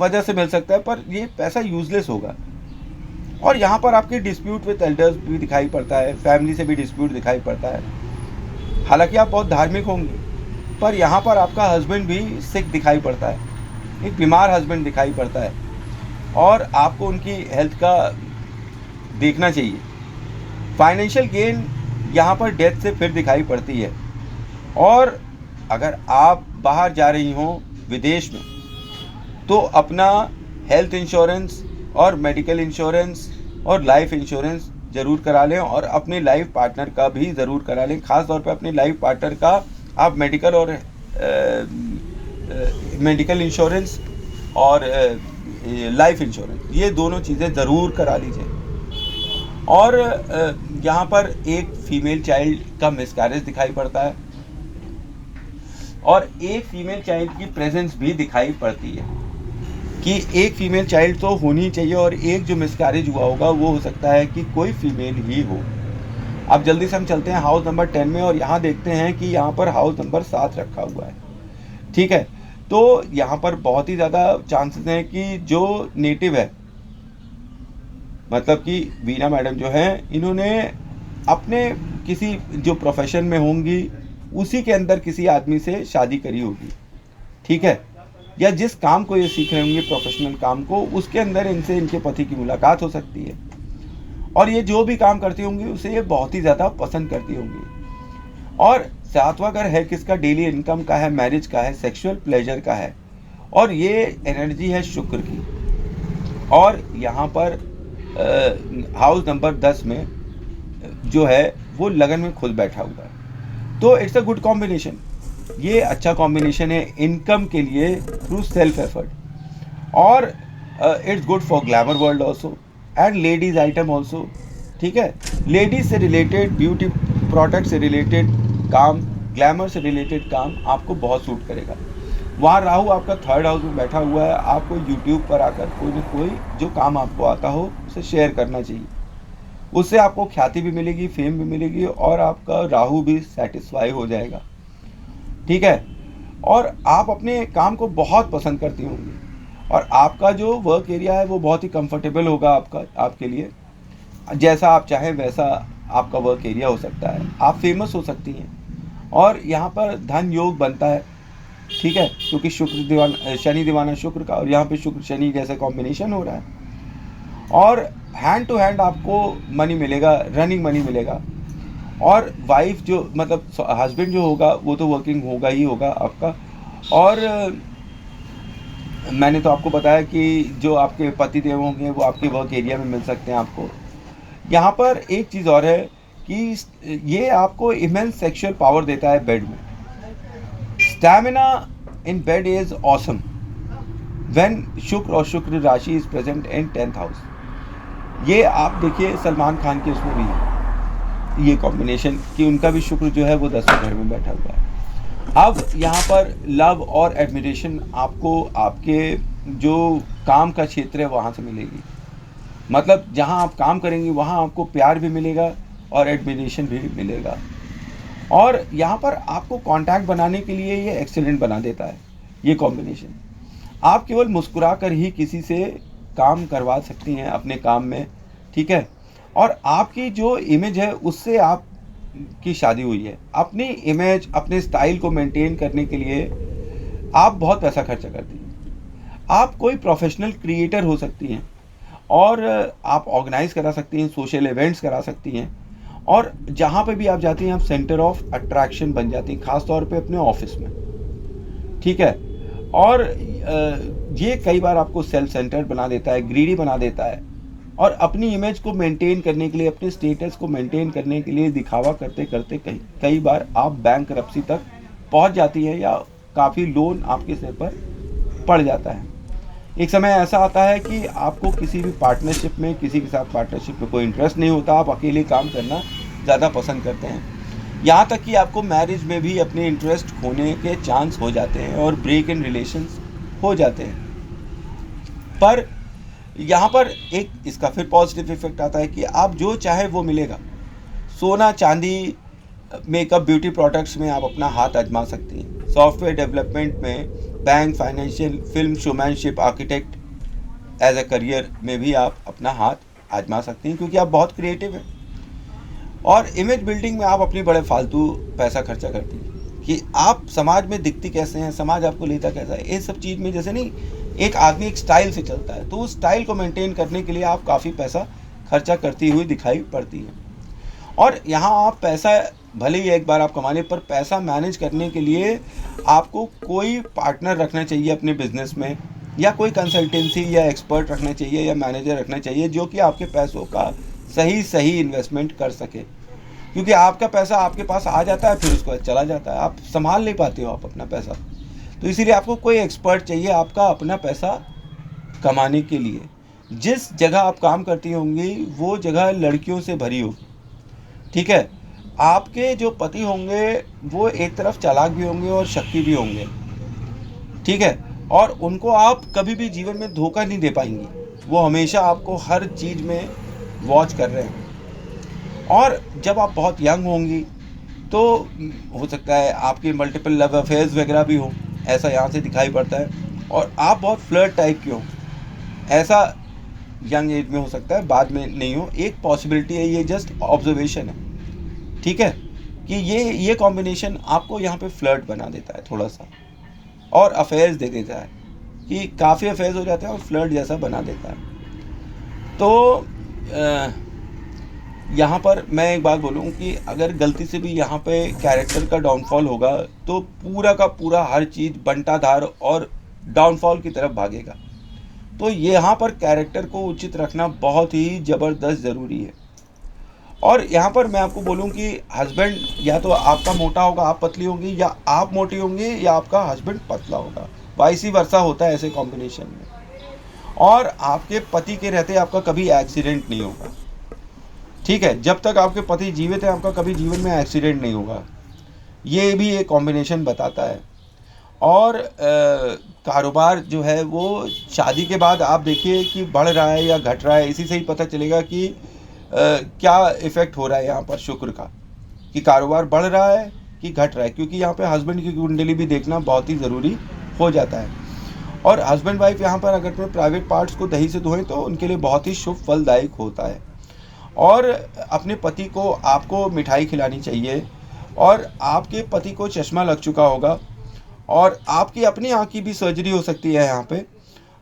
वजह से मिल सकता है, पर ये पैसा यूजलेस होगा। और यहाँ पर आपकी डिस्प्यूट विद एल्डर्स भी दिखाई पड़ता है, फैमिली से भी डिस्प्यूट दिखाई पड़ता है। हालांकि आप बहुत धार्मिक होंगे, पर यहाँ पर आपका हस्बैंड भी सिक दिखाई पड़ता है, एक बीमार हस्बैंड दिखाई पड़ता है, और आपको उनकी हेल्थ का देखना चाहिए। फाइनेंशियल गेन यहाँ पर डेथ से फिर दिखाई पड़ती है। और अगर आप बाहर जा रही हों विदेश में, तो अपना हेल्थ इंश्योरेंस और मेडिकल इंश्योरेंस और लाइफ इंश्योरेंस ज़रूर करा लें, और अपने लाइफ पार्टनर का भी ज़रूर करा लें। ख़ास तौर पे अपने लाइफ पार्टनर का आप मेडिकल और मेडिकल इंश्योरेंस और लाइफ इंश्योरेंस, ये दोनों चीज़ें ज़रूर करा लीजिए। और यहाँ पर एक फीमेल चाइल्ड का मिसकैरेज दिखाई पड़ता है, और एक फीमेल चाइल्ड की प्रेजेंस भी दिखाई पड़ती है कि एक फीमेल चाइल्ड तो होनी चाहिए, और एक जो मिसकैरेज हुआ होगा वो हो सकता है कि कोई फीमेल ही हो। अब जल्दी से हम चलते हैं हाउस नंबर 10 में, और यहाँ देखते हैं कि यहाँ पर हाउस नंबर 7 रखा हुआ है। ठीक है, तो यहाँ पर बहुत ही ज़्यादा चांसेस हैं कि जो नेटिव है, मतलब कि वीना मैडम जो हैं, इन्होंने अपने किसी जो प्रोफेशन में होंगी उसी के अंदर किसी आदमी से शादी करी होगी। ठीक है, या जिस काम को ये सीख रहे होंगे, प्रोफेशनल काम को, उसके अंदर इनसे इनके पति की मुलाकात हो सकती है, और ये जो भी काम करती होंगी उसे ये बहुत ही ज़्यादा पसंद करती होंगी। और 7वां घर है किसका? डेली इनकम का है, मैरिज का है, सेक्सुअल प्लेजर का है, और ये एनर्जी है शुक्र की। और यहाँ पर हाउस नंबर 10 में जो है वो लगन में खुद बैठा हुआ है। तो इट्स अ गुड कॉम्बिनेशन, ये अच्छा कॉम्बिनेशन है इनकम के लिए थ्रू सेल्फ एफर्ट। और it's good for glamour world also and ladies item also. ठीक है, लेडीज से रिलेटेड, ब्यूटी प्रोडक्ट से रिलेटेड काम, ग्लैमर से रिलेटेड काम आपको बहुत सूट करेगा। वहाँ राहु आपका 3rd हाउस में बैठा हुआ है। आपको यूट्यूब पर आकर कोई ना कोई जो काम आपको आता हो उसे शेयर करना चाहिए, उससे आपको ख्याति भी मिलेगी, फेम भी मिलेगी, और आपका राहु भी सेटिस्फाई हो जाएगा। ठीक है, और आप अपने काम को बहुत पसंद करती होंगी, और आपका जो वर्क एरिया है वो बहुत ही कंफर्टेबल होगा आपके लिए। जैसा आप चाहें वैसा आपका वर्क एरिया हो सकता है, आप फेमस हो सकती हैं, और यहाँ पर धन योग बनता है। ठीक है, क्योंकि शनि दीवाना शुक्र का, और यहाँ पे शुक्र शनि जैसा कॉम्बिनेशन हो रहा है, और हैंड टू हैंड आपको मनी मिलेगा, रनिंग मनी मिलेगा। और वाइफ जो, मतलब हस्बैंड जो होगा वो तो वर्किंग होगा ही होगा आपका। और मैंने तो आपको बताया कि जो आपके पति देव होंगे वो आपके वर्क एरिया में मिल सकते हैं आपको। यहाँ पर एक चीज़ और है कि ये आपको इमेंस सेक्सुअल पावर देता है बेड में। Stamina in bed is awesome when शुक्र और शुक्र राशि is present in 10th house. ये आप देखिए सलमान खान के उसमें भी है ये कॉम्बिनेशन कि उनका भी शुक्र जो है वो 10वें घर में बैठा हुआ है। अब यहाँ पर लव और एडमिरेशन आपको आपके जो काम का क्षेत्र है वहाँ से मिलेगी। मतलब जहाँ आप काम करेंगे वहाँ आपको प्यार भी मिलेगा और एडमिरेशन भी मिलेगा। और यहाँ पर आपको कांटेक्ट बनाने के लिए ये एक्सीलेंट बना देता है ये कॉम्बिनेशन। आप केवल मुस्कुरा कर ही किसी से काम करवा सकती हैं अपने काम में। ठीक है, और आपकी जो इमेज है उससे आप की शादी हुई है। अपनी इमेज, अपने स्टाइल को मेंटेन करने के लिए आप बहुत पैसा खर्चा करती हैं। आप कोई प्रोफेशनल क्रिएटर हो सकती हैं, और आप ऑर्गेनाइज करा सकती हैं, सोशल इवेंट्स करा सकती हैं, और जहाँ पे भी आप जाती हैं आप सेंटर ऑफ अट्रैक्शन बन जाती हैं, खास तौर पे अपने ऑफिस में। ठीक है, और ये कई बार आपको सेल्फ सेंटर्ड बना देता है, ग्रीडी बना देता है, और अपनी इमेज को मेंटेन करने के लिए, अपने स्टेटस को मेंटेन करने के लिए दिखावा करते करते कई बार आप बैंकरप्सी तक पहुंच जाती है, या काफ़ी लोन आपके सिर पर पड़ जाता है। एक समय ऐसा आता है कि आपको किसी भी पार्टनरशिप में, किसी के साथ पार्टनरशिप में कोई इंटरेस्ट नहीं होता, आप अकेले काम करना ज़्यादा पसंद करते हैं। यहाँ तक कि आपको मैरिज में भी अपने इंटरेस्ट खोने के चांस हो जाते हैं और ब्रेक इन रिलेशंस हो जाते हैं। पर यहाँ पर एक इसका फिर पॉजिटिव इफेक्ट आता है कि आप जो चाहे वो मिलेगा। सोना, चांदी, मेकअप, ब्यूटी प्रोडक्ट्स में आप अपना हाथ आजमा सकती हैं। सॉफ्टवेयर डेवलपमेंट में bank, financial, film, showmanship, architect, as a career में भी आप अपना हाथ आजमा सकते हैं, क्योंकि आप बहुत क्रिएटिव हैं। और इमेज बिल्डिंग में आप अपनी बड़े फालतू पैसा खर्चा करती हैं कि आप समाज में दिखती कैसे हैं, समाज आपको लेता कैसा है। ये सब चीज़ में जैसे नहीं, एक आदमी एक स्टाइल से चलता है, तो उस स्टाइल को मेंटेन करने के लिए आप काफ़ी पैसा खर्चा करती हुई दिखाई पड़ती है। और यहाँ आप पैसा भले ही एक बार आप कमा लें, पर पैसा मैनेज करने के लिए आपको कोई पार्टनर रखना चाहिए अपने बिजनेस में, या कोई कंसल्टेंसी या एक्सपर्ट रखना चाहिए या मैनेजर रखना चाहिए, जो कि आपके पैसों का सही इन्वेस्टमेंट कर सके। क्योंकि आपका पैसा आपके पास आ जाता है, फिर उसको चला जाता है, आप संभाल नहीं पाते हो आप अपना पैसा। तो इसीलिए आपको कोई एक्सपर्ट चाहिए आपका अपना पैसा कमाने के लिए। जिस जगह आप काम करती होंगी वो जगह लड़कियों से भरी होगी, ठीक है। आपके जो पति होंगे वो एक तरफ चालाक भी होंगे और शक्की भी होंगे, ठीक है। और उनको आप कभी भी जीवन में धोखा नहीं दे पाएंगी, वो हमेशा आपको हर चीज़ में वॉच कर रहे हैं। और जब आप बहुत यंग होंगी तो हो सकता है आपके मल्टीपल लव अफेयर्स वगैरह भी हो, ऐसा यहाँ से दिखाई पड़ता है। और आप बहुत फ्लर्ट टाइप के हो, ऐसा यंग एज में हो सकता है, बाद में नहीं हो। एक पॉसिबिलिटी है, ये जस्ट ऑब्जर्वेशन है, ठीक है, कि ये कॉम्बिनेशन आपको यहाँ पे फ्लर्ट बना देता है थोड़ा सा, और अफेयर्स दे देता है कि काफ़ी अफेयर्स हो जाते हैं और फ्लर्ट जैसा बना देता है। तो यहाँ पर मैं एक बात बोलूँ कि अगर गलती से भी यहाँ पे कैरेक्टर का डाउनफॉल होगा तो पूरा का पूरा हर चीज़ बंटाधार और डाउनफॉल की तरफ भागेगा। तो यहाँ पर कैरेक्टर को उचित रखना बहुत ही ज़बरदस्त ज़रूरी है। और यहाँ पर मैं आपको बोलूँ कि हस्बैंड या तो आपका मोटा होगा, आप पतली होंगी, या आप मोटी होंगी या आपका हस्बैंड पतला होगा, वाइस वर्सा होता है ऐसे कॉम्बिनेशन में। और आपके पति के रहते आपका कभी एक्सीडेंट नहीं होगा, ठीक है। जब तक आपके पति जीवित हैं आपका कभी जीवन में एक्सीडेंट नहीं होगा, ये भी एक कॉम्बिनेशन बताता है। और कारोबार जो है वो शादी के बाद आप देखिए कि बढ़ रहा है या घट रहा है, इसी से ही पता चलेगा कि क्या इफ़ेक्ट हो रहा है यहाँ पर शुक्र का, कि कारोबार बढ़ रहा है कि घट रहा है। क्योंकि यहाँ पे हस्बैंड की कुंडली भी देखना बहुत ही ज़रूरी हो जाता है। और हस्बैंड वाइफ यहाँ पर अगर अपने प्राइवेट पार्ट्स को दही से धोएं तो उनके लिए बहुत ही शुभ फलदायक होता है। और अपने पति को आपको मिठाई खिलानी चाहिए। और आपके पति को चश्मा लग चुका होगा और आपकी अपनी आँख की भी सर्जरी हो सकती है यहाँ पे,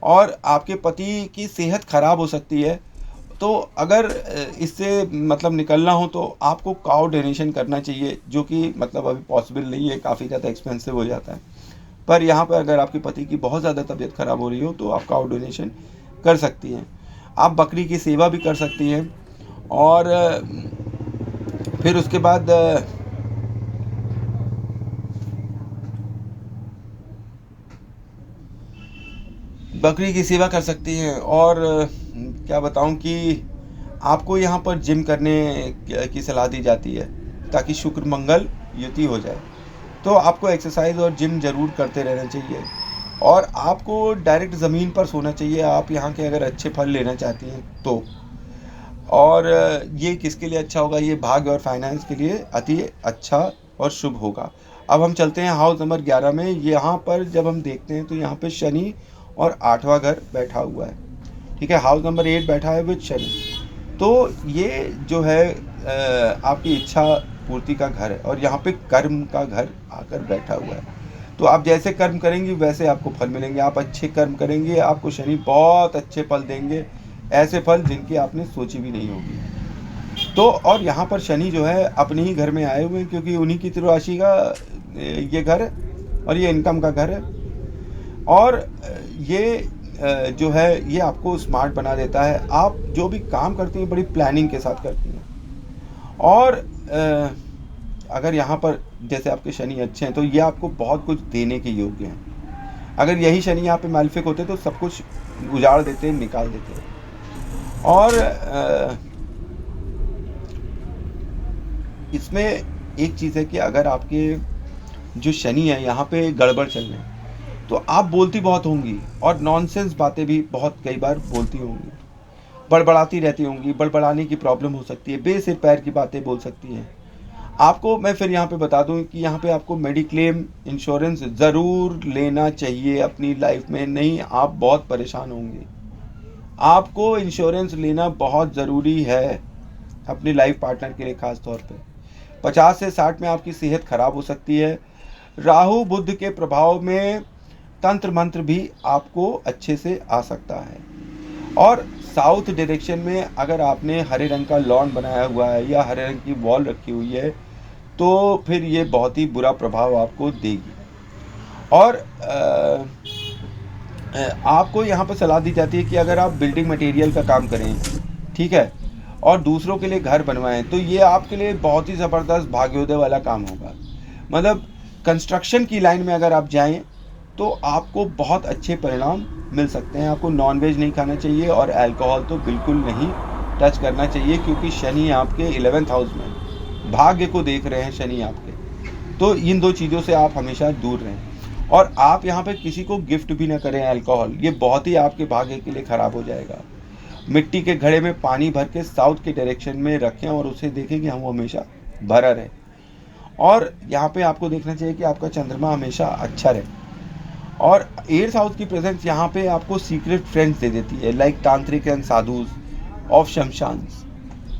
और आपके पति की सेहत ख़राब हो सकती है। तो अगर इससे मतलब निकलना हो तो आपको काउ डोनेशन करना चाहिए, जो कि मतलब अभी पॉसिबल नहीं है, काफ़ी ज़्यादा एक्सपेंसिव हो जाता है। पर यहाँ पर अगर आपके पति की बहुत ज़्यादा तबीयत ख़राब हो रही हो तो आप काउ डोनेशन कर सकती हैं। आप बकरी की सेवा भी कर सकती हैं। और फिर उसके बाद बकरी की सेवा कर सकती हैं। और क्या बताऊं कि आपको यहाँ पर जिम करने की सलाह दी जाती है ताकि शुक्र मंगल युति हो जाए। तो आपको एक्सरसाइज और जिम ज़रूर करते रहना चाहिए। और आपको डायरेक्ट ज़मीन पर सोना चाहिए आप यहाँ के अगर अच्छे फल लेना चाहती हैं तो। और ये किसके लिए अच्छा होगा, ये भाग्य और फाइनेंस के लिए अति अच्छा और शुभ होगा। अब हम चलते हैं हाउस नंबर 11 में। यहाँ पर जब हम देखते हैं तो यहाँ पे शनि और 8वां घर बैठा हुआ है, ठीक है। हाउस नंबर 8 बैठा है विद शनि। तो ये जो है आपकी इच्छा पूर्ति का घर है, और यहाँ पे कर्म का घर आकर बैठा हुआ है। तो आप जैसे कर्म करेंगे वैसे आपको फल मिलेंगे। आप अच्छे कर्म करेंगे आपको शनि बहुत अच्छे फल देंगे, ऐसे फल जिनकी आपने सोची भी नहीं होगी। तो और यहाँ पर शनि जो है अपने ही घर में आए हुए हैं, क्योंकि उन्हीं की राशि का ये घर है और ये इनकम का घर है। और ये जो है ये आपको स्मार्ट बना देता है। आप जो भी काम करती हैं बड़ी प्लानिंग के साथ करती हैं। और अगर यहाँ पर जैसे आपके शनि अच्छे हैं तो ये आपको बहुत कुछ देने के योग्य हैं। अगर यही शनि यहाँ पे मैलिफिक होते तो सब कुछ उजाड़ देते, निकाल देते। और इसमें एक चीज़ है कि अगर आपके जो शनि है यहाँ पे गड़बड़ चल रहे हैं तो आप बोलती बहुत होंगी और नॉनसेंस बातें भी बहुत कई बार बोलती होंगी, बड़बड़ाती रहती होंगी। बड़बड़ाने की प्रॉब्लम हो सकती है, बेसिर पैर की बातें बोल सकती हैं। आपको मैं फिर यहाँ पे बता दूँ कि यहाँ पे आपको मेडिक्लेम इंश्योरेंस ज़रूर लेना चाहिए अपनी लाइफ में, नहीं आप बहुत परेशान होंगे। आपको इंश्योरेंस लेना बहुत ज़रूरी है अपनी लाइफ पार्टनर के लिए, ख़ास तौर पे 50 से 60 में आपकी सेहत खराब हो सकती है। राहु बुध के प्रभाव में तंत्र मंत्र भी आपको अच्छे से आ सकता है। और साउथ डायरेक्शन में अगर आपने हरे रंग का लॉन बनाया हुआ है या हरे रंग की वॉल रखी हुई है तो फिर ये बहुत ही बुरा प्रभाव आपको देगी। और आपको यहाँ पर सलाह दी जाती है कि अगर आप बिल्डिंग मटेरियल का काम करें, ठीक है, और दूसरों के लिए घर बनवाएं, तो ये आपके लिए बहुत ही ज़बरदस्त भाग्योदय वाला काम होगा। मतलब कंस्ट्रक्शन की लाइन में अगर आप जाएं तो आपको बहुत अच्छे परिणाम मिल सकते हैं। आपको नॉनवेज नहीं खाना चाहिए और अल्कोहल तो बिल्कुल नहीं टच करना चाहिए, क्योंकि शनि आपके 11th हाउस में भाग्य को देख रहे हैं शनि आपके। तो इन दो चीज़ों से आप हमेशा दूर रहें। और आप यहाँ पे किसी को गिफ्ट भी ना करें अल्कोहल, ये बहुत ही आपके भाग्य के लिए ख़राब हो जाएगा। मिट्टी के घड़े में पानी भर के साउथ के डायरेक्शन में रखें और उसे देखें कि हम हमेशा भरा रहे। और यहाँ पे आपको देखना चाहिए कि आपका चंद्रमा हमेशा अच्छा रहे। और 8th हाउस की प्रेजेंस यहाँ पे आपको सीक्रेट फ्रेंड्स दे देती है, लाइक तांत्रिक एंड साधुज ऑफ शमशान्स।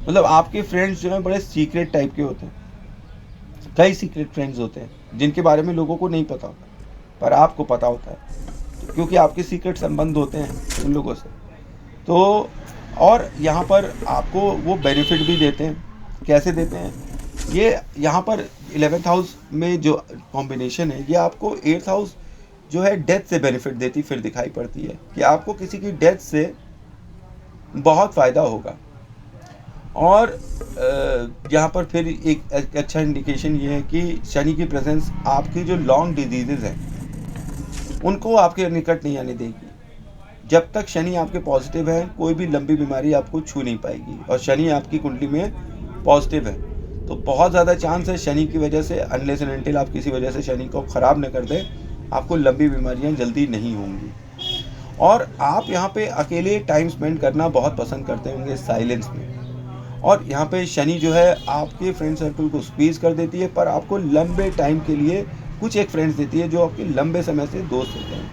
मतलब आपके फ्रेंड्स जो हैं बड़े सीक्रेट टाइप के होते हैं। कई सीक्रेट फ्रेंड्स होते हैं जिनके बारे में लोगों को नहीं पता होता, पर आपको पता होता है, क्योंकि आपके सीक्रेट संबंध होते हैं उन लोगों से। तो और यहाँ पर आपको वो बेनिफिट भी देते हैं। कैसे देते हैं? ये यहाँ पर 11th हाउस में जो कॉम्बिनेशन है, ये आपको 8th हाउस जो है डेथ से बेनिफिट देती फिर दिखाई पड़ती है कि आपको किसी की डेथ से बहुत फ़ायदा होगा। और यहाँ पर फिर एक अच्छा इंडिकेशन ये है कि शनि की प्रेजेंस आपकी जो लॉन्ग डिजीजेज हैं उनको आपके निकट नहीं आने देगी। जब तक शनि आपके पॉजिटिव है कोई भी लंबी बीमारी आपको छू नहीं पाएगी। और शनि आपकी कुंडली में पॉजिटिव है तो बहुत ज़्यादा चांस है शनि की वजह से, अनलेस एंड अनटिल आप किसी वजह से शनि को ख़राब न कर दें, आपको लंबी बीमारियां जल्दी नहीं होंगी। और आप यहाँ पे अकेले टाइम स्पेंड करना बहुत पसंद करते होंगे साइलेंस में। और यहाँ पे शनि जो है आपके फ्रेंड सर्कल को स्क्वीज कर देती है, पर आपको लंबे टाइम के लिए कुछ एक फ्रेंड्स देती है जो आपके लंबे समय से दोस्त होते हैं।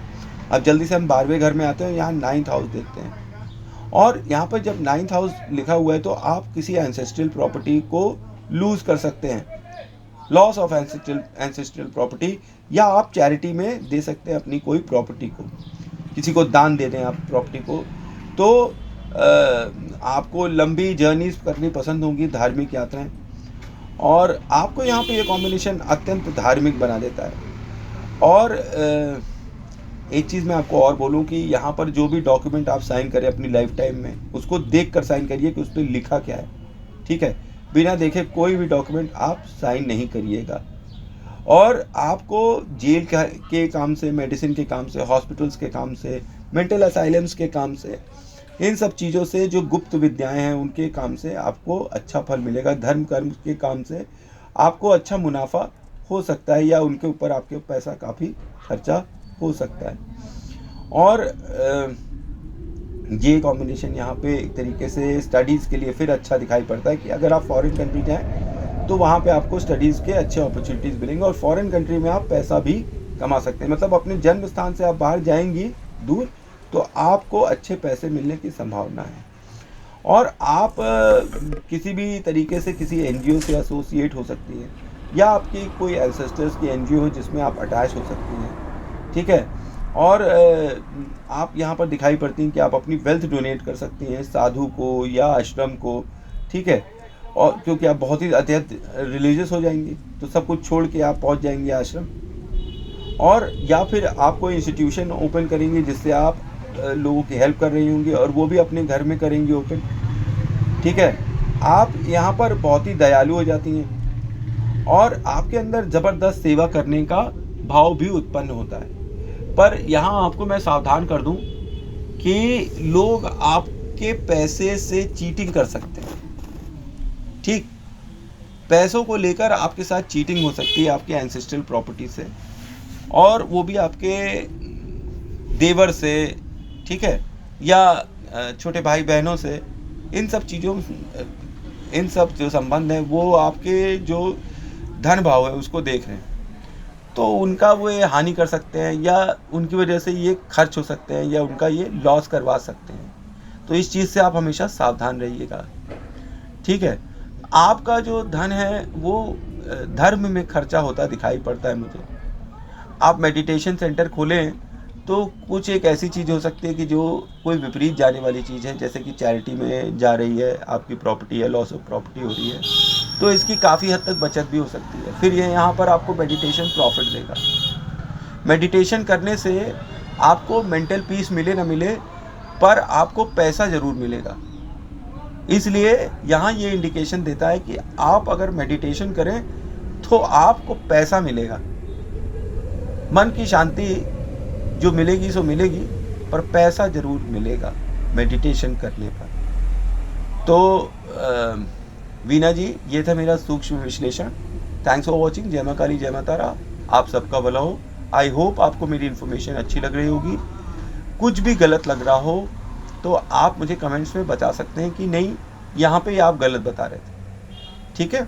अब जल्दी से हम 12वें घर में आते हैं, यहाँ 9th हाउस देखते हैं। और यहाँ पर जब 9th हाउस लिखा हुआ है तो आप किसी एंसेस्ट्रल प्रॉपर्टी को लूज कर सकते हैं, लॉस ऑफ एंसेस्ट्रल प्रॉपर्टी, या आप चैरिटी में दे सकते हैं अपनी कोई प्रॉपर्टी को, किसी को दान दे दें आप प्रॉपर्टी को। तो आपको लंबी जर्नीज करनी पसंद होंगी, धार्मिक यात्राएं, और आपको यहाँ पे ये कॉम्बिनेशन अत्यंत धार्मिक बना देता है। और एक चीज़ मैं आपको और बोलूँ कि यहाँ पर जो भी डॉक्यूमेंट आप साइन करें अपनी लाइफ टाइम में, उसको देख कर साइन करिए कि उस पर लिखा क्या है, ठीक है। बिना देखे कोई भी डॉक्यूमेंट आप साइन नहीं करिएगा। और आपको जेल के काम से, मेडिसिन के काम से, हॉस्पिटल्स के काम से, मेंटल असाइलम्स के काम से, इन सब चीज़ों से, जो गुप्त विद्याएं हैं उनके काम से आपको अच्छा फल मिलेगा। धर्म कर्म के काम से आपको अच्छा मुनाफा हो सकता है, या उनके ऊपर आपके पैसा काफ़ी खर्चा हो सकता है। और ये कॉम्बिनेशन यहाँ पे एक तरीके से स्टडीज़ के लिए फिर अच्छा दिखाई पड़ता है कि अगर आप फॉरेन कंट्री जाएँ तो वहाँ पे आपको स्टडीज़ के अच्छे अपॉर्चुनिटीज़ मिलेंगे, और फॉरेन कंट्री में आप पैसा भी कमा सकते हैं। मतलब अपने जन्म स्थान से आप बाहर जाएंगी दूर तो आपको अच्छे पैसे मिलने की संभावना है। और आप किसी भी तरीके से किसी एनजीओ से एसोसिएट हो सकती हैं, या आपकी कोई एंसेस्टर्स की एनजीओ हो जिसमें आप अटैच हो सकती हैं, ठीक है। और आप यहाँ पर दिखाई पड़ती हैं कि आप अपनी वेल्थ डोनेट कर सकती हैं साधु को या आश्रम को, ठीक है। और क्योंकि आप बहुत ही अत्यंत रिलीजियस हो जाएंगी तो सब कुछ छोड़ के आप पहुँच जाएंगे आश्रम। और या फिर आप कोई इंस्टीट्यूशन ओपन करेंगे जिससे आप लोगों की हेल्प कर रही होंगी, और वो भी अपने घर में करेंगी ओपन, ठीक है। आप यहाँ पर बहुत ही दयालु हो जाती हैं और आपके अंदर ज़बरदस्त सेवा करने का भाव भी उत्पन्न होता है। पर यहाँ आपको मैं सावधान कर दूं कि लोग आपके पैसे से चीटिंग कर सकते हैं, ठीक। पैसों को लेकर आपके साथ चीटिंग हो सकती है आपके एंसेस्ट्रल प्रॉपर्टी से, और वो भी आपके देवर से, ठीक है, या छोटे भाई बहनों से। इन सब चीज़ों, इन सब जो संबंध हैं वो आपके जो धन भाव है उसको देख रहे हैं, तो उनका वो ये हानि कर सकते हैं, या उनकी वजह से ये खर्च हो सकते हैं, या उनका ये लॉस करवा सकते हैं। तो इस चीज़ से आप हमेशा सावधान रहिएगा, ठीक है। आपका जो धन है वो धर्म में खर्चा होता दिखाई पड़ता है मुझे। आप मेडिटेशन सेंटर खोलें तो कुछ एक ऐसी चीज़ हो सकती है कि जो कोई विपरीत जाने वाली चीज़ है, जैसे कि चैरिटी में जा रही है, आपकी प्रॉपर्टी है, लॉस ऑफ प्रॉपर्टी हो रही है, तो इसकी काफ़ी हद तक बचत भी हो सकती है। फिर ये यहाँ पर आपको मेडिटेशन प्रॉफिट देगा। मेडिटेशन करने से आपको मेंटल पीस मिले ना मिले, पर आपको पैसा ज़रूर मिलेगा। इसलिए यहाँ ये इंडिकेशन देता है कि आप अगर मेडिटेशन करें तो आपको पैसा मिलेगा। मन की शांति जो मिलेगी सो मिलेगी, पर पैसा ज़रूर मिलेगा मेडिटेशन करने पर। तो वीना जी, ये था मेरा सूक्ष्म विश्लेषण। Thanks for watching. जय मां काली, जय मां तारा। आप सबका भला हो। आई होप आपको मेरी इन्फॉर्मेशन अच्छी लग रही होगी। कुछ भी गलत लग रहा हो तो आप मुझे कमेंट्स में बता सकते हैं कि नहीं, यहाँ पे आप गलत बता रहे थे, ठीक है।